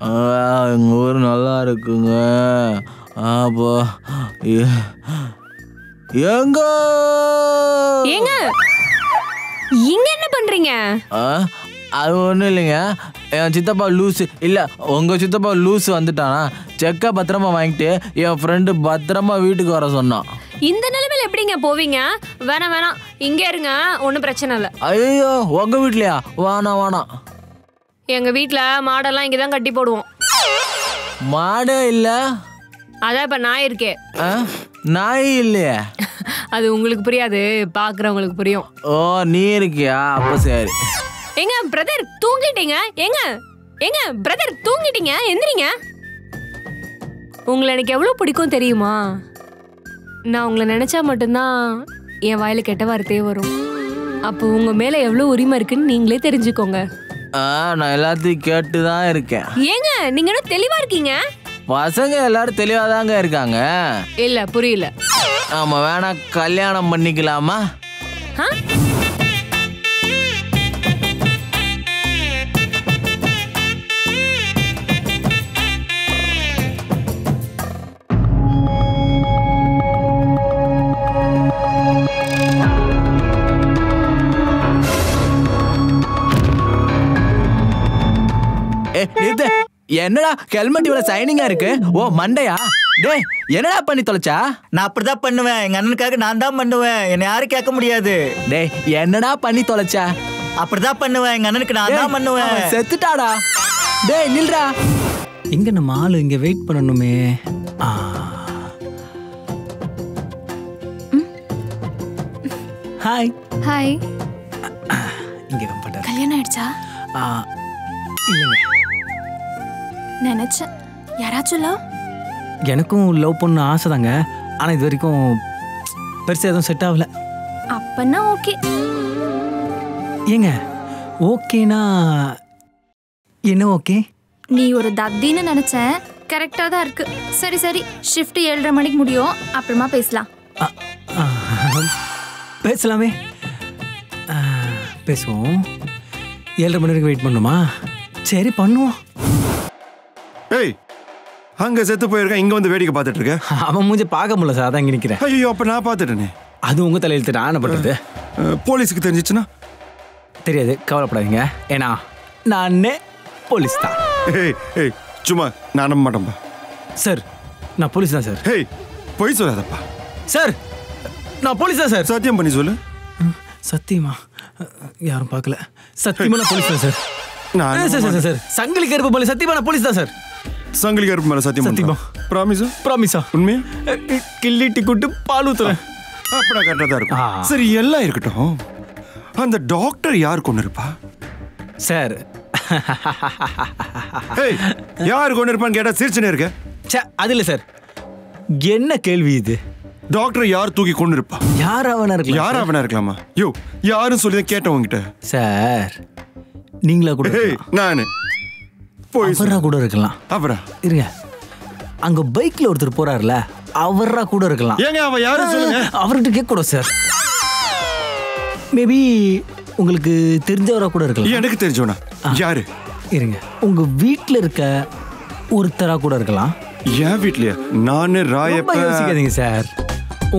எங்கள் ஊர் நல்லா இருக்குங்க. அப்போ எங்க ஏங்க இங்க என்ன பண்றீங்க? அது ஒன்றும் இல்லைங்க. என் சித்தப்பா லூஸு இல்லை, உங்கள் சித்தப்பா லூஸு வந்துட்டானா செக்கை பத்திரமா வாங்கிட்டு என் ஃப்ரெண்டு பத்திரமா வீட்டுக்கு வர சொன்னான். இந்த நிலைமையில எப்படிங்க போவீங்க? வேணாம் வேணாம், இங்கே இருங்க, ஒன்றும் பிரச்சனை இல்லை. ஐயோ, உங்கள் வீட்லையா? வேணாம். எங்கள் வீட்டில் மாடெல்லாம் இங்கே தான் கட்டி போடுவோம். மாடே இல்லை? அதான் இப்போ நாய் இருக்கே. நாய் இல்லையே. அது உங்களுக்கு புரியாது, பார்க்குறவங்களுக்கு புரியும். ஓ, நீ இருக்கியா? அப்போ சரி. எங்க பிரதர் தூங்கிட்டீங்க? எங்க பிரதர் தூங்கிட்டீங்க? எந்திரிங்க. உங்களை எனக்கு எவ்வளோ பிடிக்கும் தெரியுமா? நான் உங்களை நினச்சா மட்டும்தான் என் வாயில் கெட்ட வார்த்தையே வரும். அப்போ உங்கள் மேலே எவ்வளோ உரிமை இருக்குன்னு நீங்களே தெரிஞ்சுக்கோங்க. நான் எல்லாத்தையும் கேட்டு தான் இருக்கேன். ஏங்க நீங்க என்ன தெளிவா இருக்கீங்க? பசங்க எல்லாரும் தெளிவா தாங்க இருக்காங்க. இல்ல புரியல. ஆமா, வேணா கல்யாணம் பண்ணிக்கலாமா? என்னடா ஹெல்மெட் இவ்வளவு சைனிங்கா இருக்கு? ஓ மண்டையா? டேய், என்னடா பண்ணி தொலைச்சா? நான் அப்படிதான் பண்ணுவேன். எங்க அண்ணனுக்காக நான் தான் பண்ணுவேன். என்ன யாரும் கேட்க முடியாது. டேய், என்னடா பண்ணி தொலைச்சா? அப்படிதான் பண்ணுவேன். எங்க அண்ணனுக்கு நான் தான் பண்ணுவேன். செத்துட்டாடா. டேய் நில்றா. இங்க நம்ம ஆளு இங்க வெயிட் பண்ணணுமே. ஹாய். ஹாய். இங்க கம்ஃபர்ட்டா. கல்யாணம் ஆயிடுச்சா? இல்லைங்க. நினைச்சேன். யாராச்சும் லவ்? எனக்கும் லவ் பண்ண ஆசை தாங்க. ஆனால் இது வரைக்கும் பெருசாக எதுவும் செட் ஆகல. அப்பன்னா ஓகே. ஏங்க ஓகேனா என்ன ஓகே? நீ ஒரு தத்தின்னு நினைச்சேன். கரெக்டாக தான் இருக்கு. சரி சரி, ஷிஃப்ட் 7:30 மணிக்கு முடியும். அப்புறமா பேசலாம். பேசலாமே. பேசுவோம். 7:30 மணி வரைக்கும் வெயிட் பண்ணுமா? சரி பண்ணுவோம். ஏய், அங்க செத்து போயிருக்கேன், இங்க வந்து வேடிக்கை பார்த்துட்டு இருக்க. அவன் மூஞ்சி பார்க்க முடியல சார், அதான் இங்கே நிற்கிறேன். ஐயோ, அப்ப நான் பார்த்துட்டேனே. அது உங்க தலையெழுத்து நான் என்ன பண்றது? போலீஸுக்கு தெரிஞ்சிச்சுன்னா? தெரியாது, கவலைப்படாதீங்க. ஏன்னா நானே போலீஸ் தான். ஏய் ஏய், சும்மா நான் நம்ப மாட்டேன்பா. சார் நான் போலீஸ் தான் சார். ஏய், பொய் சொல்லாதப்பா. சார் நான் போலீஸ் தான் சார். சத்தியம் பண்ணி சொல்லு. சத்தியமா? யாரும் பார்க்கல. சத்தியமா நான் போலீஸ் தான் சார். நான் சார் சங்கிலி கருப்பு போலீஸ். சத்தியமா நான் போலீஸ் தான் சார். சங்கிலி கருப்பு மேல சத்தியம் சத்தியமா? ப்ராமிஸா? ப்ராமிஸா? உண்மையா? கிள்ளிட்டி கூட்டு பால் ஊத்துறேன். அப்படா கரெக்டாக தான் இருக்கும். சரி, எல்லாம் இருக்கட்டும். அந்த டாக்டர் யார் கொண்டு இருப்பா சார்? ஏய், யார் கொண்டு இருப்பான்னு கேட்டா சிரிச்சுனே இருக்க. அது இல்லை சார். என்ன கேள்வி இது? டாக்டர் யார் தூக்கி கொண்டு இருப்பா? யார் அவனா இருக்கலாம்? யார் அவனா இருக்கலாமா? யோ, யாரும் சொல்லி கேட்டேன் உங்ககிட்ட. சார் நீங்களா கூட? நானு அவரா கூட இருக்கலாம். அவரா? இருங்க, அங்க பைக்ல ஒருத்தர் போறாருல, அவரா கூட இருக்கலாம். ஏங்க அவ யாரு சொல்லுங்க. அவர்கிட்ட கேட்க கூட சார். மேபி உங்களுக்கு தெரிஞ்சவரா கூட இருக்கலாம். எனக்கு தெரிஞ்சவனா? யாரு? இருங்க, உங்க வீட்டுல இருக்க ஒருத்தரா கூட இருக்கலாம். என் வீட்லயா? நானு ராயப்ப. யோசிக்காதீங்க சார்.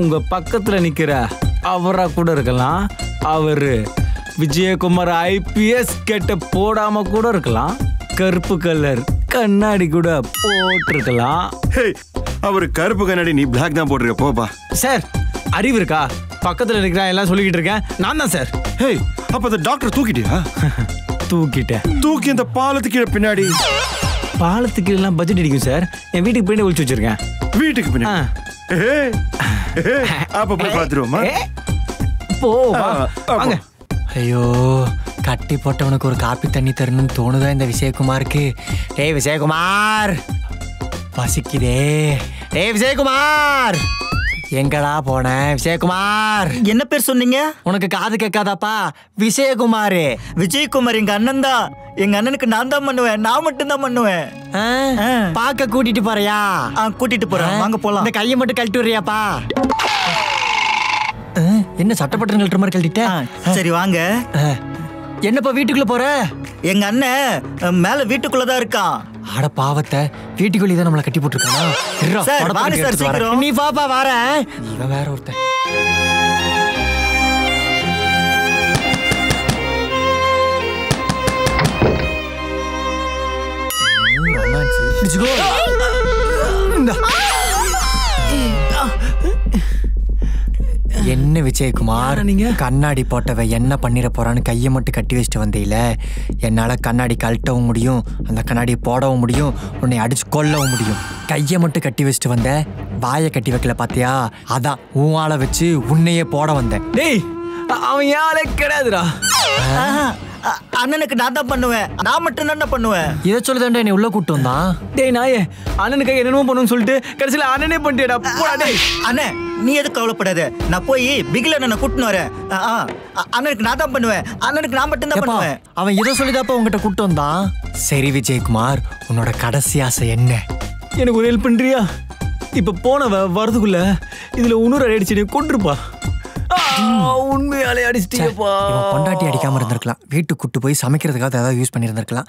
உங்க பக்கத்துல நிக்கிற அவரா கூட இருக்கலாம். அவரு விஜயகுமார் IPS கேட்ட போடாம கூட இருக்கலாம். கருப்பு கலர் கண்ணாடி கூட போட்டிருக்கலாம். அவரு கருப்பு கண்ணாடி, நீ பிளாக் தான் போட்டிருக்க. போப்பா. சார் அறிவு இருக்கா? பக்கத்துல நிக்கிறேன், எல்லாம் சொல்லிக்கிட்டு இருக்கேன். நான் தான் சார். ஹேய், அப்ப அந்த டாக்டர் தூக்கிட்டியா? தூக்கிட்டேன். தூக்கி அந்த பாலத்துக்கு பின்னாடி. பாலத்துக்கு எல்லாம் பட்ஜெட் அடிக்கும் சார். என் வீட்டுக்கு பின்னாடி ஒழிச்சு வச்சிருக்கேன். வீட்டுக்கு பின்னாடி? அப்ப போய் பாத்துருவோமா? போ வாங்க. ஐயோ, கட்டி போட்டவனுக்கு ஒரு காப்பி தண்ணி தரணும்னு தோணுதா இந்த விஜயகுமாருக்கு? டேய் விஜயகுமார், பசிக்குதே. டேய் விஜயகுமார், எங்கடா போன விஜயகுமார்? என்ன பேர் சொன்னீங்க? உனக்கு காது கேட்காதாப்பா? விஜயகுமார். விஜயகுமார் எங்க அண்ணன் தான். எங்க அண்ணனுக்கு நான் தான் பண்ணுவேன். நான் மட்டும் தான் பண்ணுவேன். பாக்க கூட்டிட்டு போறியா? கூட்டிட்டு போறேன், வாங்க போலாம். இந்த கையை மட்டும் கழட்டி விடுறியாப்பா? என்ன சட்டப்பட்ட கழட்டுற மாதிரி கழட்டிட்ட? சரி வாங்க. என்னப்பா வீட்டுக்குள்ள போற? எங்க அண்ணன் மேல வீட்டுக்குள்ளதான் இருக்கான். ஆட பாவத்தை, வீட்டுக்குள்ளே தான் நம்மளை கட்டி போட்டுருக்கானா? சார் வாங்க சார் சீக்கிரம். நீ பாப்பா வரேன். இவன் வேற ஒருத்தன். என்ன விஜயகுமார், நீங்க கண்ணாடி போட்டவ என்ன பண்ணிட போறான்னு கையை மட்டும் கட்டி வச்சுட்டு வந்தீல. என்னால கண்ணாடி கழட்டவும் முடியும், அந்த கண்ணாடியை போடவும் முடியும், உன்னை அடிச்சு கொல்லவும் முடியும். கையை மட்டும் கட்டி வச்சுட்டு வந்த, வாயை கட்டி வைக்கல பாத்தியா? அதான் உன் ஆளை வச்சு உன்னையே போட வந்தேன். டேய், அவன் யாரே கிடையாதுடா. அண்ணனுக்கு நான் தான் பண்ணுவேன், நான் மட்டும் தான் பண்ணுவேன். இதை சொல்லுதாண்டா என்னை உள்ள கூட்டு வந்தான். டேய் நாயே, அண்ணனுக்காக என்னென்னமோ பண்ணுன்னு சொல்லிட்டு கடைசியில் அண்ணனே பண்ணிட்டேடா. போடா டேய். அண்ணே நீ எதுக்கு கவலைப்படாத, நான் போய் பிகில் அண்ணனை கூட்டின்னு வரேன். அண்ணனுக்கு நான் தான் பண்ணுவேன், அண்ணனுக்கு நான் மட்டும் தான் பண்ணுவேன். அவன் இதை சொல்லிதாப்பா உங்ககிட்ட கூட்டு வந்தான். சரி விஜயகுமார், உன்னோட கடைசி ஆசை என்ன? எனக்கு ஒரு ஹெல்ப் பண்றியா? இப்ப போனவ வரதுக்குள்ள இதுல இன்னொரு அடி அடிச்சு கொண்டிருப்பா. உண்மையாலே அடிச்சிட்டீங்கப்பா. பொண்டாட்டி அடிக்காம இருந்திருக்கலாம், வீட்டுக்கு கூட்டு போய் சமைக்கிறதுக்காக ஏதாவது யூஸ் பண்ணி இருந்திருக்கலாம்.